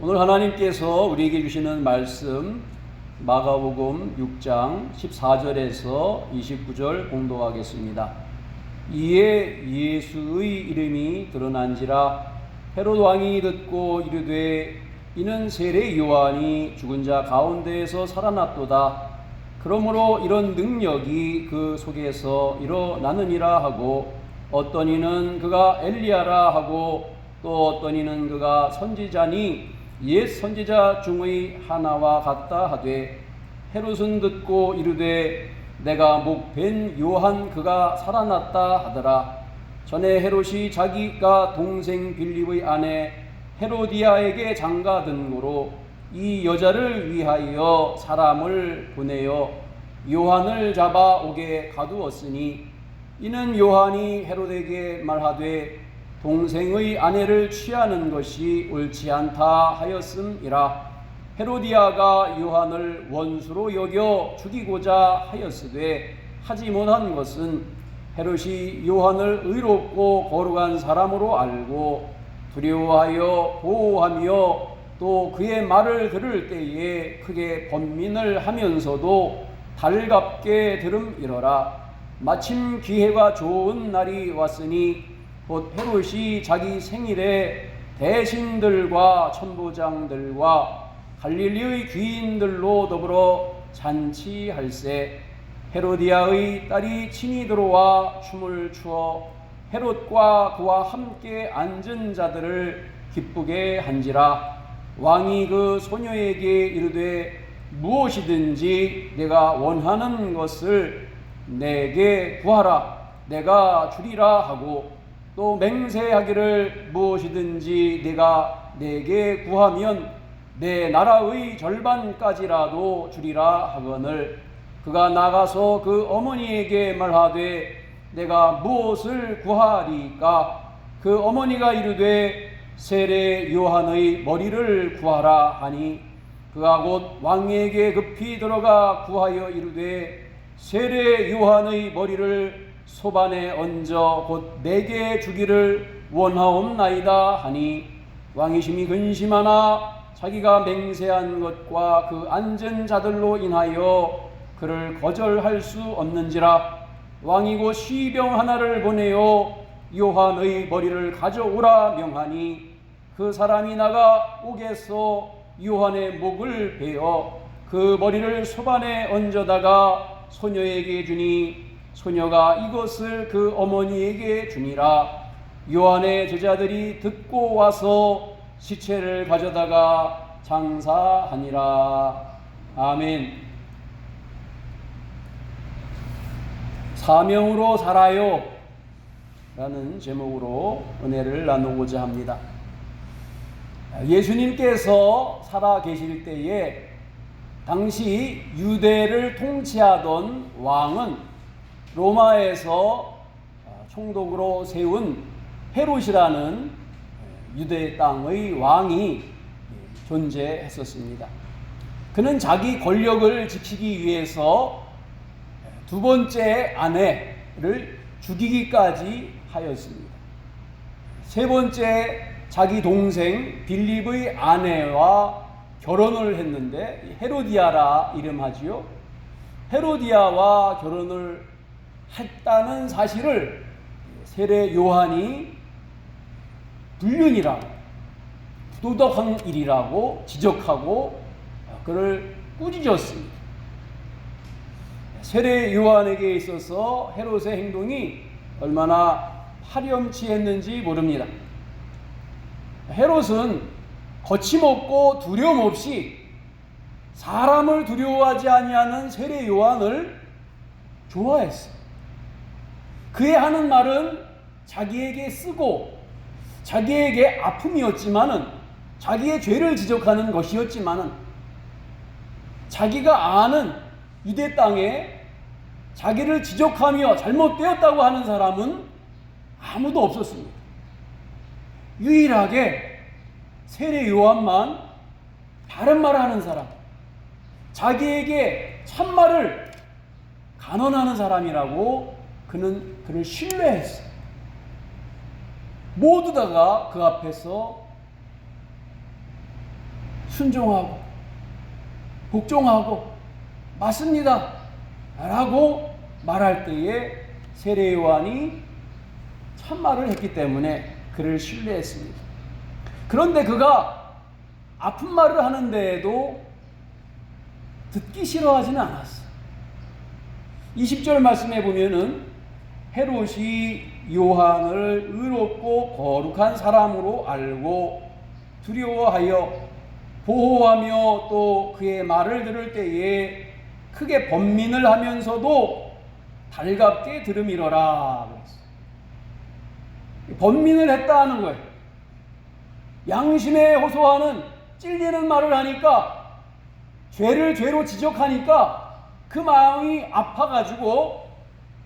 오늘 하나님께서 우리에게 주시는 말씀 마가복음 6장 14절에서 29절 공독하겠습니다. 이에 예수의 이름이 드러난지라 헤롯 왕이 듣고 이르되 이는 세례 요한이 죽은 자 가운데에서 살아났도다. 그러므로 이런 능력이 그 속에서 일어나느니라 하고, 어떤 이는 그가 엘리야라 하고 또 어떤 이는 그가 선지자니 옛 선지자 중의 하나와 같다 하되, 헤롯은 듣고 이르되 내가 목 벤 요한 그가 살아났다 하더라. 전에 헤롯이 자기가 동생 빌립의 아내 헤로디아에게 장가든 고로 이 여자를 위하여 사람을 보내어 요한을 잡아 오게 가두었으니, 이는 요한이 헤롯에게 말하되 동생의 아내를 취하는 것이 옳지 않다 하였음이라. 헤로디아가 요한을 원수로 여겨 죽이고자 하였으되 하지 못한 것은 헤롯이 요한을 의롭고 거룩한 사람으로 알고 두려워하여 보호하며 또 그의 말을 들을 때에 크게 번민을 하면서도 달갑게 들음이러라. 마침 기회가 좋은 날이 왔으니 곧 헤롯이 자기 생일에 대신들과 천부장들과 갈릴리의 귀인들로 더불어 잔치할세, 헤로디아의 딸이 친히 들어와 춤을 추어 헤롯과 그와 함께 앉은 자들을 기쁘게 한지라. 왕이 그 소녀에게 이르되 무엇이든지 내가 원하는 것을 내게 구하라, 내가 주리라 하고, 또 맹세하기를 무엇이든지 내가 내게 구하면 내 나라의 절반까지라도 주리라 하거늘, 그가 나가서 그 어머니에게 말하되 내가 무엇을 구하리까? 그 어머니가 이르되 세례 요한의 머리를 구하라 하니, 그가 곧 왕에게 급히 들어가 구하여 이르되 세례 요한의 머리를 소반에 얹어 곧 내게 주기를 원하옵나이다 하니, 왕이 심히 근심하나 자기가 맹세한 것과 그 앉은 자들로 인하여 그를 거절할 수 없는지라. 왕이 곧 시병 하나를 보내어 요한의 머리를 가져오라 명하니, 그 사람이 나가 옥에서 요한의 목을 베어 그 머리를 소반에 얹어다가 소녀에게 주니, 소녀가 이것을 그 어머니에게 주니라. 요한의 제자들이 듣고 와서 시체를 가져다가 장사하니라. 아멘. 사명으로 살아요 라는 제목으로 은혜를 나누고자 합니다. 예수님께서 살아 계실 때에 당시 유대를 통치하던 왕은 로마에서 총독으로 세운 헤롯이라는 유대 땅의 왕이 존재했었습니다. 그는 자기 권력을 지키기 위해서 두 번째 아내를 죽이기까지 하였습니다. 세 번째 자기 동생 빌립의 아내와 결혼을 했는데, 헤로디아라 이름하지요. 헤로디아와 결혼을 했다는 사실을 세례 요한이 불륜이라고, 부도덕한 일이라고 지적하고 그를 꾸짖었습니다. 세례 요한에게 있어서 헤롯의 행동이 얼마나 파렴치했는지 모릅니다. 헤롯은 거침없고 두려움 없이 사람을 두려워하지 아니하는 세례 요한을 좋아했어요. 그의 하는 말은 자기에게 쓰고 자기에게 아픔이었지만은, 자기의 죄를 지적하는 것이었지만은, 자기가 아는 유대 땅에 자기를 지적하며 잘못되었다고 하는 사람은 아무도 없었습니다. 유일하게 세례 요한만 바른 말을 하는 사람, 자기에게 참말을 간언하는 사람이라고 그를 신뢰했어요. 모두 다가 그 앞에서 순종하고 복종하고 맞습니다 라고 말할 때에 세례 요한이 참말을 했기 때문에 그를 신뢰했습니다. 그런데 그가 아픈 말을 하는데에도 듣기 싫어하지는 않았어요. 20절 말씀에 보면은 헤롯이 요한을 의롭고 거룩한 사람으로 알고 두려워하여 보호하며 또 그의 말을 들을 때에 크게 번민을 하면서도 달갑게 들음이러라 그랬어요. 번민을 했다 하는 거예요. 양심에 호소하는 찔리는 말을 하니까, 죄를 죄로 지적하니까 그 마음이 아파가지고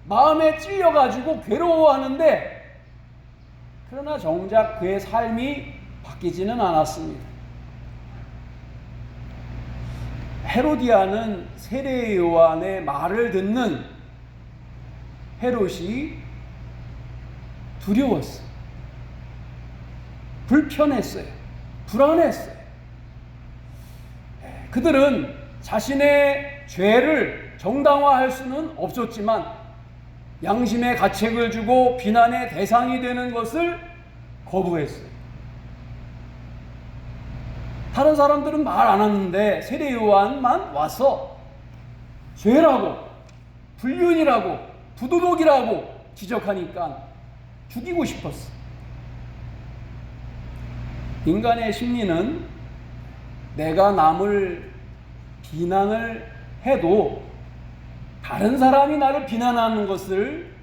마음에 찔려가지고 괴로워하는데, 그러나 정작 그의 삶이 바뀌지는 않았습니다. 헤로디아는 세례 요한의 말을 듣는 헤롯이 두려웠어요. 불편했어요. 불안했어요. 그들은 자신의 죄를 정당화할 수는 없었지만 양심의 가책을 주고 비난의 대상이 되는 것을 거부했어요. 다른 사람들은 말 안 하는데 세례 요한만 와서 죄라고, 불륜이라고, 부도덕이라고 지적하니까 죽이고 싶었어. 인간의 심리는 내가 남을 비난을 해도 다른 사람이 나를 비난하는 것을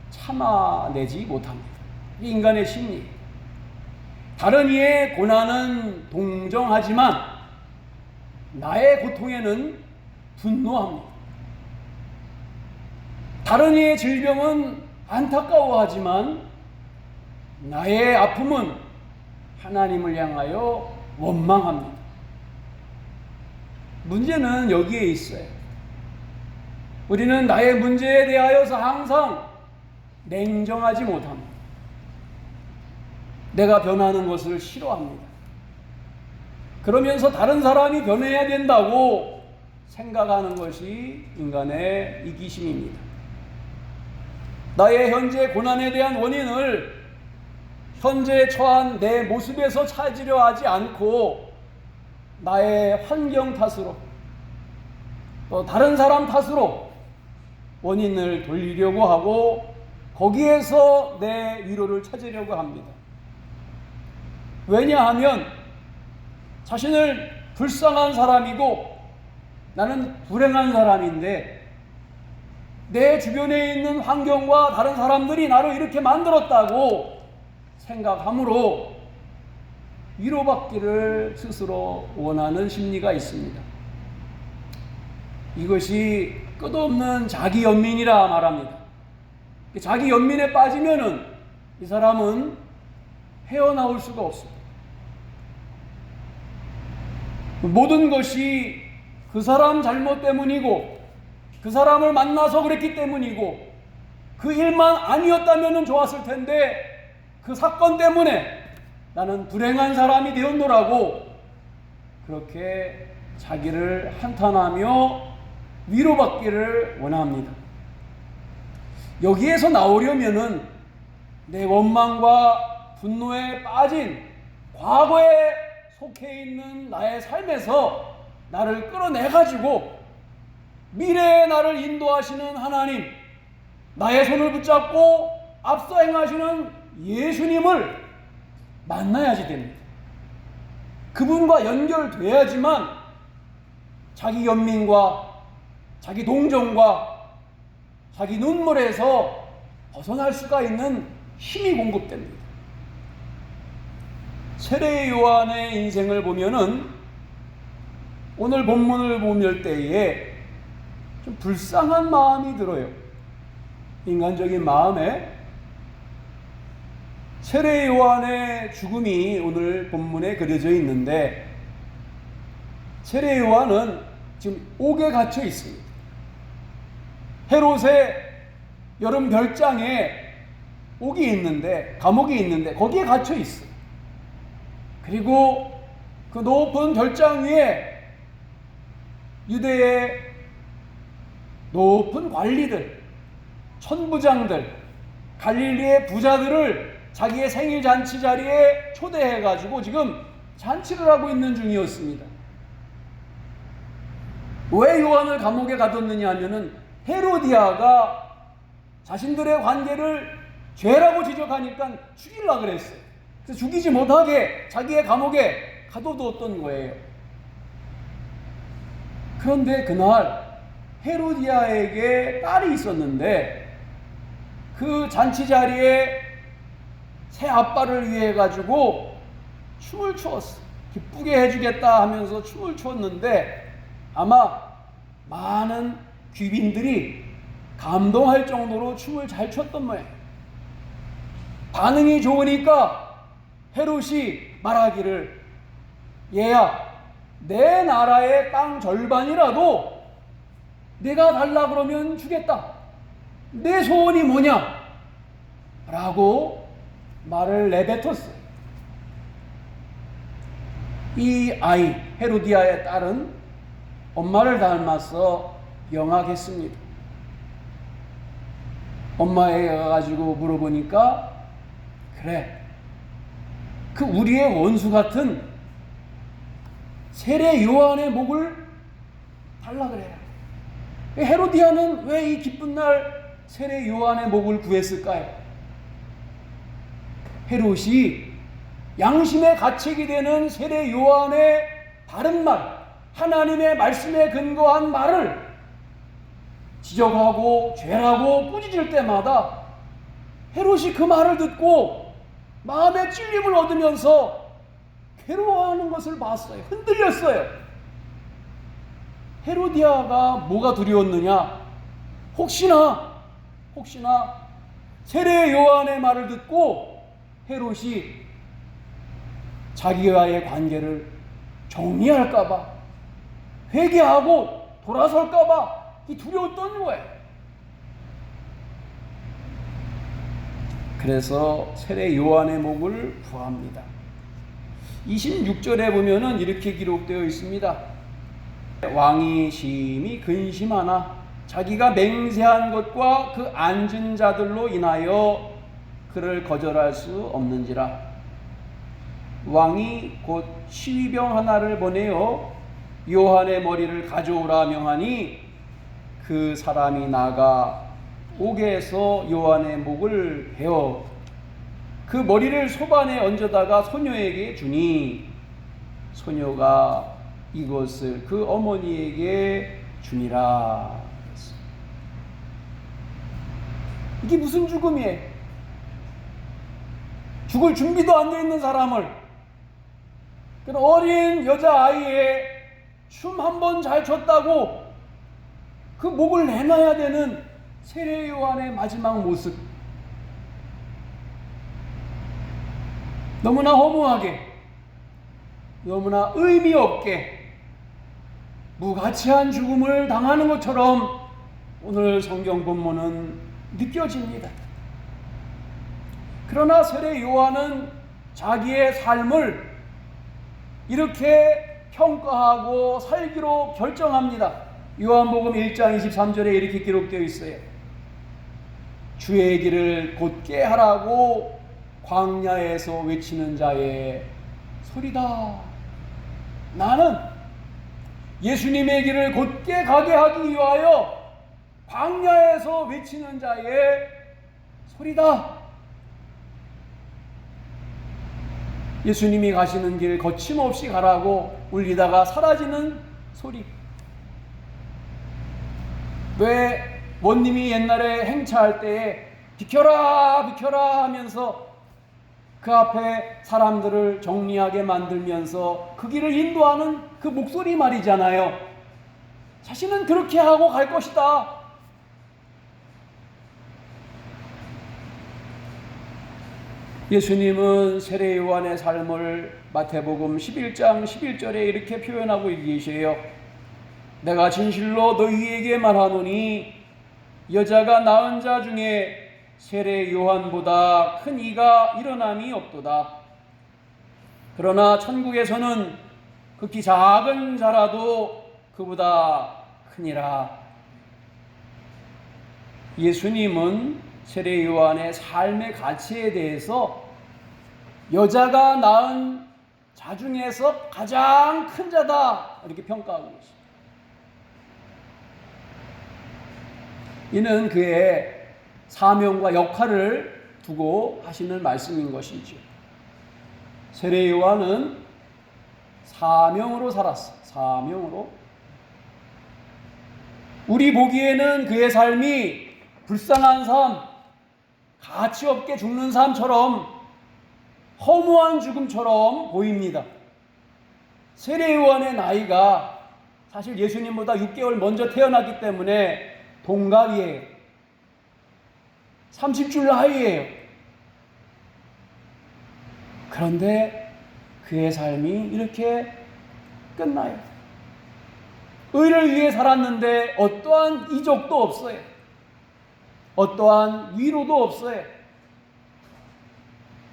참아내지 못합니다. 인간의 심리. 다른 이의 고난은 동정하지만 나의 고통에는 분노합니다. 다른 이의 질병은 안타까워하지만 나의 아픔은 하나님을 향하여 원망합니다. 문제는 여기에 있어요. 우리는 나의 문제에 대하여서 항상 냉정하지 못합니다. 내가 변하는 것을 싫어합니다. 그러면서 다른 사람이 변해야 된다고 생각하는 것이 인간의 이기심입니다. 나의 현재 고난에 대한 원인을 현재 처한 내 모습에서 찾으려 하지 않고 나의 환경 탓으로 또 다른 사람 탓으로 원인을 돌리려고 하고 거기에서 내 위로를 찾으려고 합니다. 왜냐하면 자신을 불쌍한 사람이고 나는 불행한 사람인데 내 주변에 있는 환경과 다른 사람들이 나를 이렇게 만들었다고 생각하므로 위로받기를 스스로 원하는 심리가 있습니다. 이것이 끝없는 자기 연민이라 말합니다. 자기 연민에 빠지면은 이 사람은 헤어나올 수가 없습니다. 모든 것이 그 사람 잘못 때문이고 그 사람을 만나서 그랬기 때문이고 그 일만 아니었다면 좋았을 텐데 그 사건 때문에 나는 불행한 사람이 되었노라고 그렇게 자기를 한탄하며 위로받기를 원합니다. 여기에서 나오려면은 내 원망과 분노에 빠진 과거에 속해 있는 나의 삶에서 나를 끌어내가지고 미래의 나를 인도하시는 하나님, 나의 손을 붙잡고 앞서 행하시는 예수님을 만나야지 됩니다. 그분과 연결돼야지만 자기 연민과 자기 동정과 자기 눈물에서 벗어날 수가 있는 힘이 공급됩니다. 세례 요한의 인생을 보면은 오늘 본문을 보면 때에 좀 불쌍한 마음이 들어요. 인간적인 마음에. 세례 요한의 죽음이 오늘 본문에 그려져 있는데 세례 요한은 지금 옥에 갇혀 있습니다. 헤롯의 여름 별장에 옥이 있는데, 감옥이 있는데 거기에 갇혀 있어요. 그리고 그 높은 별장 위에 유대의 높은 관리들, 천부장들, 갈릴리의 부자들을 자기의 생일 잔치 자리에 초대해가지고 지금 잔치를 하고 있는 중이었습니다. 왜 요한을 감옥에 가뒀느냐 하면은 헤로디아가 자신들의 관계를 죄라고 지적하니까 죽이려고 그랬어요. 그래서 죽이지 못하게 자기의 감옥에 가둬두었던 거예요. 그런데 그날 헤로디아에게 딸이 있었는데 그 잔치 자리에 새 아빠를 위해 가지고 춤을 추었어. 기쁘게 해주겠다 하면서 춤을 추었는데 아마 많은 귀빈들이 감동할 정도로 춤을 잘 췄던 모양. 반응이 좋으니까 헤롯이 말하기를, 얘야, 내 나라의 땅 절반이라도 내가 달라 그러면 주겠다. 내 소원이 뭐냐? 라고 말을 내뱉었어요. 이 아이 헤로디아의 딸은 엄마를 닮아서 영악했습니다. 엄마에 가가지고 물어보니까, 그래, 그 우리의 원수 같은 세례 요한의 목을 달라 그래라. 헤로디아는 왜 이 기쁜 날 세례 요한의 목을 구했을까요? 헤롯이 양심의 가책이 되는 세례 요한의 바른 말, 하나님의 말씀에 근거한 말을 지적하고 죄라고 꾸짖을 때마다 헤롯이 그 말을 듣고 마음의 찔림을 얻으면서 괴로워하는 것을 봤어요. 흔들렸어요. 헤로디아가 뭐가 두려웠느냐? 혹시나 세례 요한의 말을 듣고 헤롯이 자기와의 관계를 정리할까봐, 회개하고 돌아설까봐 두려웠던 거예요. 그래서 세례 요한의 목을 구합니다. 26절에 보면은 이렇게 기록되어 있습니다. 왕이 심히 근심하나 자기가 맹세한 것과 그 앉은 자들로 인하여 그를 거절할 수 없는지라. 왕이 곧 시위병 하나를 보내어 요한의 머리를 가져오라 명하니 그 사람이 나가 옥에서 요한의 목을 베어 그 머리를 소반에 얹어다가 소녀에게 주니 소녀가 이것을 그 어머니에게 주니라. 이게 무슨 죽음이에요? 죽을 준비도 안 돼 있는 사람을, 그런 어린 여자아이의 춤 한 번 잘 췄다고 그 목을 내놔야 되는 세례 요한의 마지막 모습, 너무나 허무하게, 너무나 의미 없게 무가치한 죽음을 당하는 것처럼 오늘 성경 본문은 느껴집니다. 그러나 세례 요한은 자기의 삶을 이렇게 평가하고 살기로 결정합니다. 요한복음 1장 23절에 이렇게 기록되어 있어요. 주의 길을 곧게 하라고 광야에서 외치는 자의 소리다. 나는 예수님의 길을 곧게 가게 하기 위하여 광야에서 외치는 자의 소리다. 예수님이 가시는 길 거침없이 가라고 울리다가 사라지는 소리. 왜 원님이 옛날에 행차할 때에 비켜라 비켜라 하면서 그 앞에 사람들을 정리하게 만들면서 그 길을 인도하는 그 목소리 말이잖아요. 자신은 그렇게 하고 갈 것이다. 예수님은 세례 요한의 삶을 마태복음 11장 11절에 이렇게 표현하고 계세요. 내가 진실로 너희에게 말하노니 여자가 낳은 자 중에 세례 요한보다 큰 이가 일어남이 없도다. 그러나 천국에서는 극히 작은 자라도 그보다 크니라. 예수님은 세례 요한의 삶의 가치에 대해서 여자가 낳은 자 중에서 가장 큰 자다 이렇게 평가하고 있습니다. 이는 그의 사명과 역할을 두고 하시는 말씀인 것이죠. 세례 요한은 사명으로 살았어. 사명으로. 우리 보기에는 그의 삶이 불쌍한 삶, 가치 없게 죽는 삶처럼 허무한 죽음처럼 보입니다. 세례 요한의 나이가 사실 예수님보다 6개월 먼저 태어났기 때문에 동갑이에요. 30줄 나이예요. 그런데 그의 삶이 이렇게 끝나요. 의를 위해 살았는데 어떠한 이적도 없어요. 어떠한 위로도 없어요.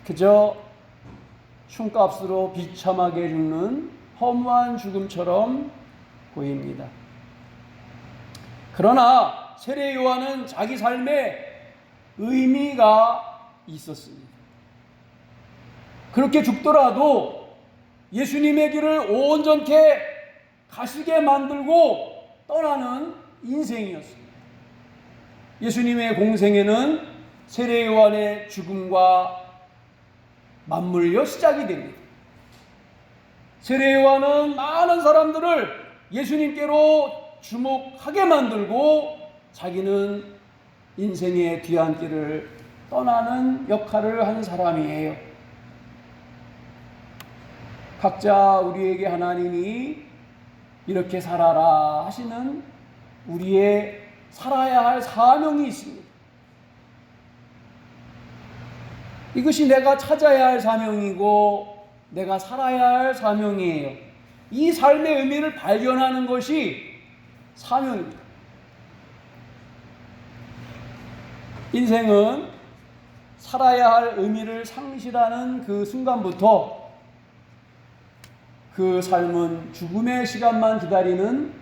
그저 흉값으로 비참하게 죽는 허무한 죽음처럼 보입니다. 그러나 세례 요한은 자기 삶에 의미가 있었습니다. 그렇게 죽더라도 예수님의 길을 온전케 가시게 만들고 떠나는 인생이었습니다. 예수님의 공생애는 세례 요한의 죽음과 맞물려 시작이 됩니다. 세례 요한은 많은 사람들을 예수님께로 주목하게 만들고 자기는 인생의 뒤안길을 떠나는 역할을 한 사람이에요. 각자 우리에게 하나님이 이렇게 살아라 하시는 우리의 살아야 할 사명이 있습니다. 이것이 내가 찾아야 할 사명이고 내가 살아야 할 사명이에요. 이 삶의 의미를 발견하는 것이 사명입니다. 인생은 살아야 할 의미를 상실하는 그 순간부터 그 삶은 죽음의 시간만 기다리는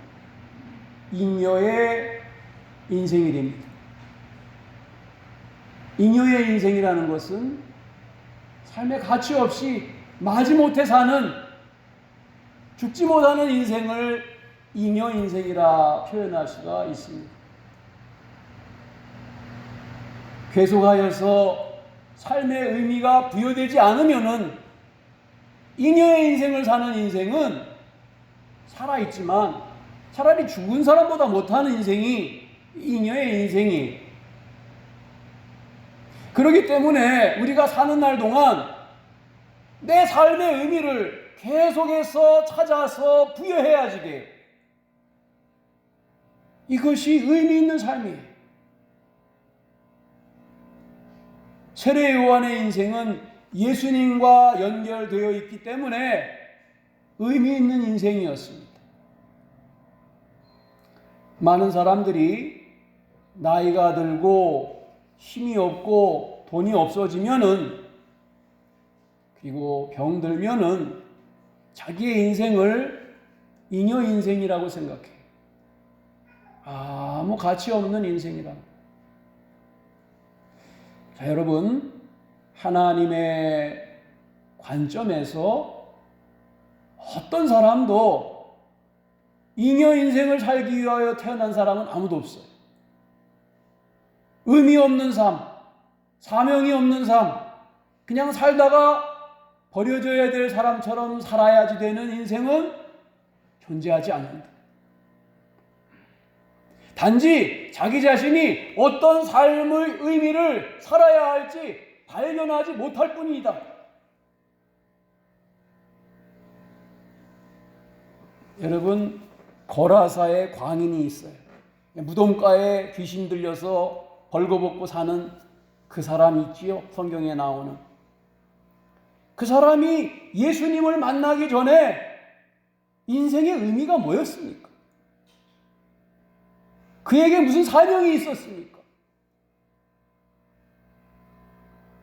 잉여의 인생이 됩니다. 잉여의 인생이라는 것은 삶의 가치 없이 마지못해 사는 죽지 못하는 인생을 잉여 인생이라 표현할 수가 있습니다. 계속하여서 삶의 의미가 부여되지 않으면은 잉여의 인생을 사는 인생은 살아있지만 차라리 죽은 사람보다 못하는 인생이 잉여의 인생이에요. 그렇기 때문에 우리가 사는 날 동안 내 삶의 의미를 계속해서 찾아서 부여해야지 돼요. 이것이 의미 있는 삶이에요. 세례 요한의 인생은 예수님과 연결되어 있기 때문에 의미 있는 인생이었습니다. 많은 사람들이 나이가 들고 힘이 없고 돈이 없어지면은 그리고 병들면은 자기의 인생을 잉여 인생이라고 생각해요. 아무 가치 없는 인생이다. 자, 여러분, 하나님의 관점에서 어떤 사람도 잉여 인생을 살기 위하여 태어난 사람은 아무도 없어요. 의미 없는 삶, 사명이 없는 삶, 그냥 살다가 버려져야 될 사람처럼 살아야지 되는 인생은 존재하지 않는다. 단지 자기 자신이 어떤 삶의 의미를 살아야 할지 발견하지 못할 뿐이다. 여러분, 거라사에 광인이 있어요. 무덤가에 귀신 들려서 벌거벗고 사는 그 사람 있지요? 성경에 나오는. 그 사람이 예수님을 만나기 전에 인생의 의미가 뭐였습니까? 그에게 무슨 사명이 있었습니까?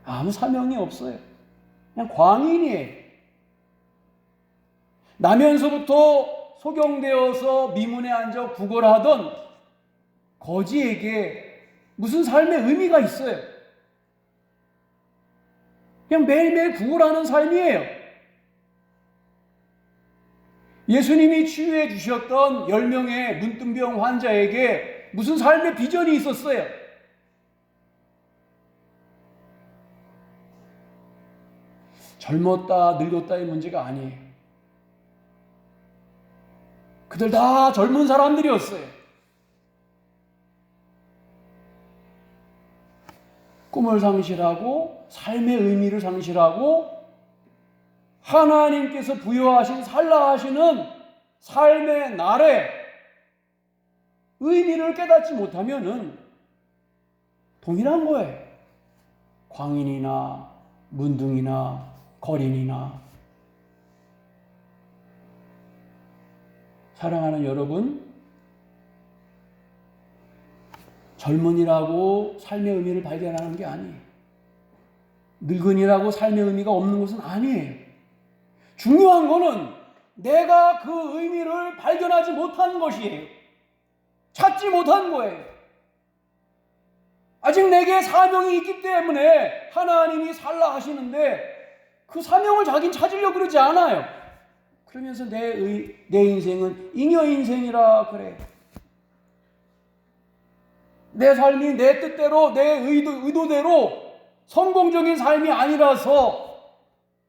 아무 사명이 없어요. 그냥 광인이에요. 나면서부터 소경되어서 미문에 앉아 구걸하던 거지에게 무슨 삶의 의미가 있어요? 그냥 매일매일 구걸하는 삶이에요. 예수님이 치유해 주셨던 10명의 문둥병 환자에게 무슨 삶의 비전이 있었어요? 젊었다 늙었다의 문제가 아니에요. 그들 다 젊은 사람들이었어요. 꿈을 상실하고 삶의 의미를 상실하고 하나님께서 부여하신 살라하시는 삶의 날에 의미를 깨닫지 못하면은 동일한 거예요. 광인이나 문둥이나 거린이나. 사랑하는 여러분, 젊은이라고 삶의 의미를 발견하는 게 아니에요. 늙은이라고 삶의 의미가 없는 것은 아니에요. 중요한 거는 내가 그 의미를 발견하지 못한 것이에요. 찾지 못한 거예요. 아직 내게 사명이 있기 때문에 하나님이 살라 하시는데 그 사명을 자긴 찾으려고 그러지 않아요. 그러면서 내 인생은 잉여 인생이라 그래. 내 삶이 내 뜻대로 내 의도대로 성공적인 삶이 아니라서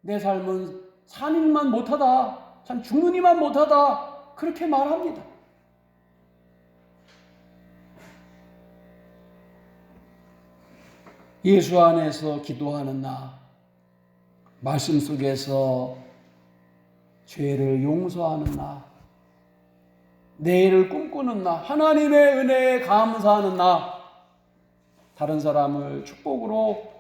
내 삶은 산인만 못하다, 참 죽는 이만 못하다, 그렇게 말합니다. 예수 안에서 기도하는 나, 말씀 속에서 죄를 용서하는 나, 내일을 꿈꾸는 나, 하나님의 은혜에 감사하는 나, 다른 사람을 축복으로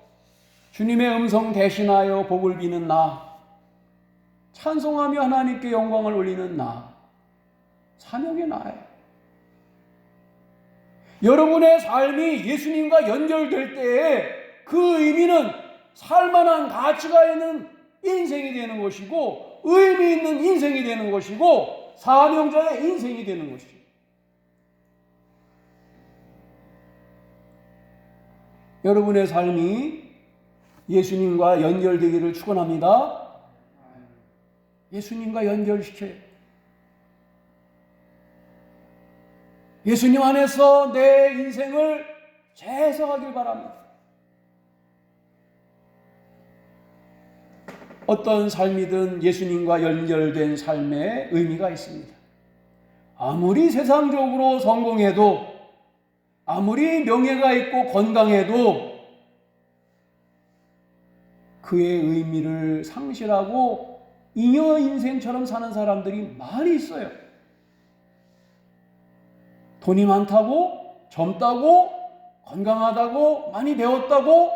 주님의 음성 대신하여 복을 비는 나, 찬송하며 하나님께 영광을 올리는 나, 사명의 나예요. 여러분의 삶이 예수님과 연결될 때에 그 의미는 살만한 가치가 있는 인생이 되는 것이고 의미 있는 인생이 되는 것이고 사명자의 인생이 되는 것이죠. 여러분의 삶이 예수님과 연결되기를 축원합니다. 예수님과 연결시켜요. 예수님 안에서 내 인생을 재해석하길 바랍니다. 어떤 삶이든 예수님과 연결된 삶에 의미가 있습니다. 아무리 세상적으로 성공해도, 아무리 명예가 있고 건강해도 그의 의미를 상실하고 잉여 인생처럼 사는 사람들이 많이 있어요. 돈이 많다고, 젊다고, 건강하다고, 많이 배웠다고,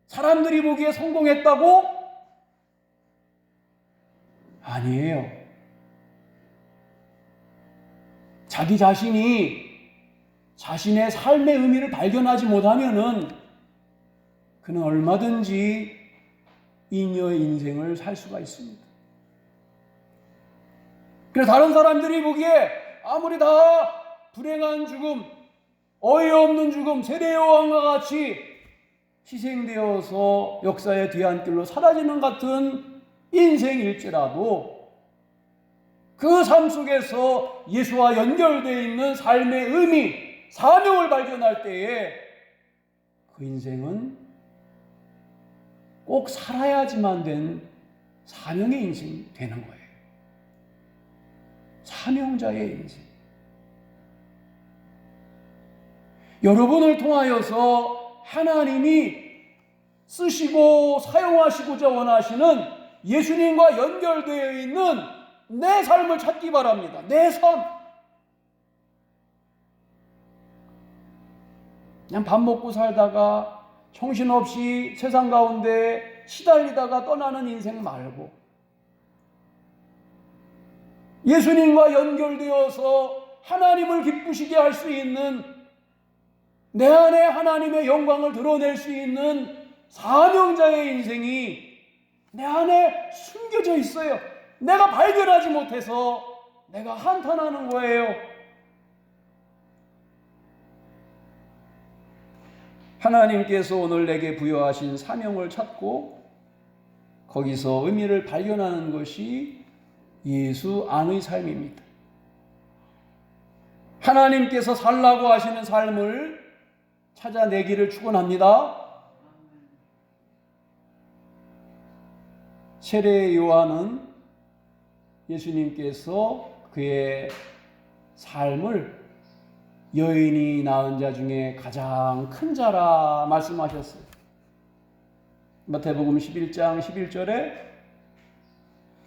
사람들이 보기에 성공했다고? 아니에요. 자기 자신이 자신의 삶의 의미를 발견하지 못하면은 그는 얼마든지 잉여의 인생을 살 수가 있습니다. 그래서 다른 사람들이 보기에 아무리 다 불행한 죽음, 어이없는 죽음, 세례 요한과 같이 희생되어서 역사의 뒤안길로 사라지는 같은 인생일지라도 그 삶 속에서 예수와 연결되어 있는 삶의 의미, 사명을 발견할 때에 그 인생은 꼭 살아야지만 된 사명의 인생이 되는 거예요. 사명자의 인생. 여러분을 통하여서 하나님이 쓰시고 사용하시고자 원하시는 예수님과 연결되어 있는 내 삶을 찾기 바랍니다. 내 삶. 그냥 밥 먹고 살다가 정신없이 세상 가운데 시달리다가 떠나는 인생 말고 예수님과 연결되어서 하나님을 기쁘시게 할 수 있는, 내 안에 하나님의 영광을 드러낼 수 있는 사명자의 인생이 내 안에 숨겨져 있어요. 내가 발견하지 못해서 내가 한탄하는 거예요. 하나님께서 오늘 내게 부여하신 사명을 찾고 거기서 의미를 발견하는 것이 예수 안의 삶입니다. 하나님께서 살라고 하시는 삶을 찾아내기를 축원합니다. 세례 요한은 예수님께서 그의 삶을 여인이 낳은 자 중에 가장 큰 자라 말씀하셨어요. 마태복음 11장 11절에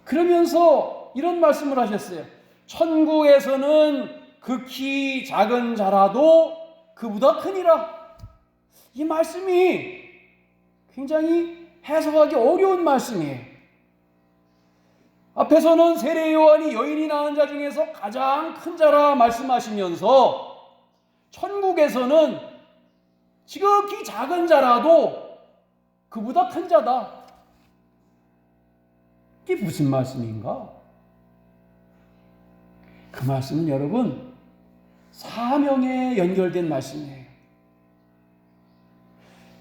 그러면서 이런 말씀을 하셨어요. 천국에서는 극히 작은 자라도 그보다 크니라. 이 말씀이 굉장히 해석하기 어려운 말씀이에요. 앞에서는 세례 요한이 여인이 낳은 자 중에서 가장 큰 자라 말씀하시면서 천국에서는 지극히 작은 자라도 그보다 큰 자다. 이게 무슨 말씀인가? 그 말씀은 여러분 사명에 연결된 말씀이에요.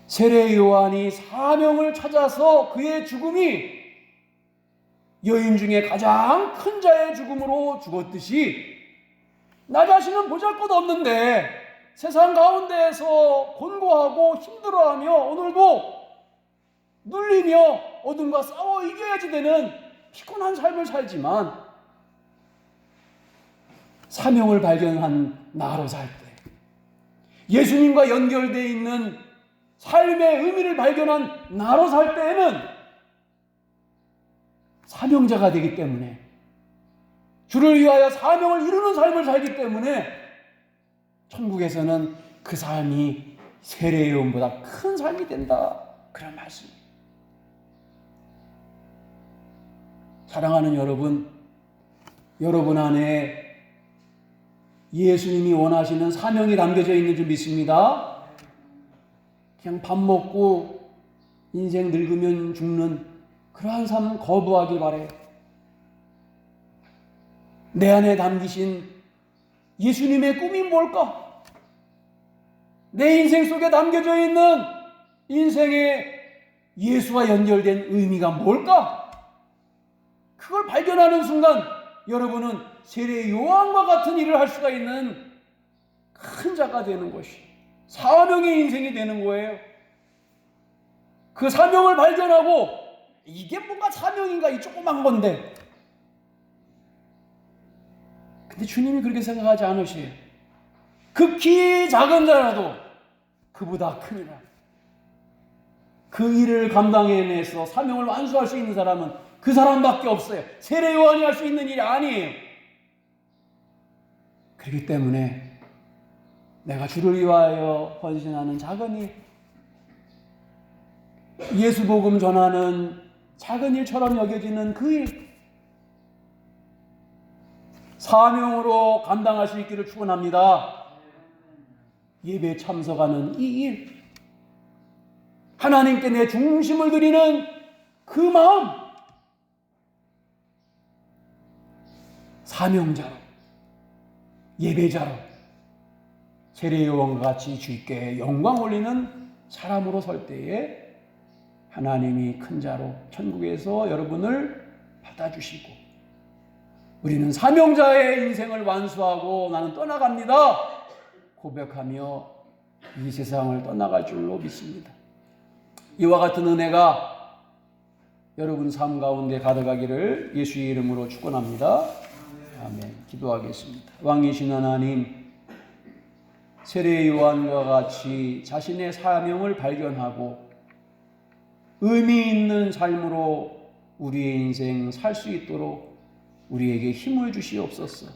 세례 요한이 사명을 찾아서 그의 죽음이 여인 중에 가장 큰 자의 죽음으로 죽었듯이 나 자신은 보잘것없는데 세상 가운데에서 곤고하고 힘들어하며 오늘도 눌리며 어둠과 싸워 이겨야지 되는 피곤한 삶을 살지만 사명을 발견한 나로 살 때, 예수님과 연결되어 있는 삶의 의미를 발견한 나로 살 때에는 사명자가 되기 때문에, 주를 위하여 사명을 이루는 삶을 살기 때문에 천국에서는 그 삶이 세례 요한보다 큰 삶이 된다. 그런 말씀입니다. 사랑하는 여러분, 여러분 안에 예수님이 원하시는 사명이 담겨져 있는 줄 믿습니다. 그냥 밥 먹고 인생 늙으면 죽는 그러한 삶 거부하기 바래요. 내 안에 담기신 예수님의 꿈이 뭘까? 내 인생 속에 담겨져 있는 인생의 예수와 연결된 의미가 뭘까? 그걸 발견하는 순간 여러분은 세례 요한과 같은 일을 할 수가 있는 큰 자가 되는 것이 사명의 인생이 되는 거예요. 그 사명을 발견하고 이게 뭔가 사명인가 이 조그만 건데, 근데 주님이 그렇게 생각하지 않으세요. 극히 작은 자라도 그보다 크니라. 그 일을 감당해내서 사명을 완수할 수 있는 사람은 그 사람밖에 없어요. 세례 요한이 할 수 있는 일이 아니에요. 그렇기 때문에 내가 주를 위하여 헌신하는 작은 일, 예수 복음 전하는 작은 일처럼 여겨지는 그 일, 사명으로 감당할 수 있기를 축원합니다. 예배에 참석하는 이 일, 하나님께 내 중심을 드리는 그 마음, 사명자로, 예배자로 세례 요한과 같이 주께 영광 올리는 사람으로 설 때에 하나님이 큰 자로 천국에서 여러분을 받아주시고, 우리는 사명자의 인생을 완수하고 나는 떠나갑니다 고백하며 이 세상을 떠나갈 줄로 믿습니다. 이와 같은 은혜가 여러분 삶 가운데 가득하기를 예수의 이름으로 축원합니다. 아멘. 기도하겠습니다. 왕이신 하나님, 세례 요한과 같이 자신의 사명을 발견하고 의미 있는 삶으로 우리의 인생 살 수 있도록 우리에게 힘을 주시옵소서.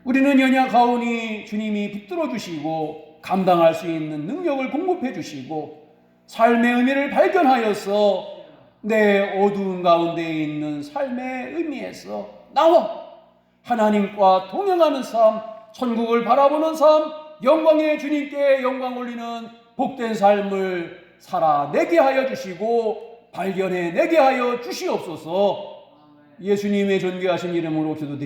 우리는 연약하오니 주님이 붙들어 주시고 감당할 수 있는 능력을 공급해 주시고 삶의 의미를 발견하여서 내 어두운 가운데 있는 삶의 의미에서 나와 하나님과 동행하는 삶, 천국을 바라보는 삶, 영광의 주님께 영광 올리는 복된 삶을 살아내게 하여 주시고 발견해내게 하여 주시옵소서. 예수님의 존귀하신 이름으로 기도드립니다.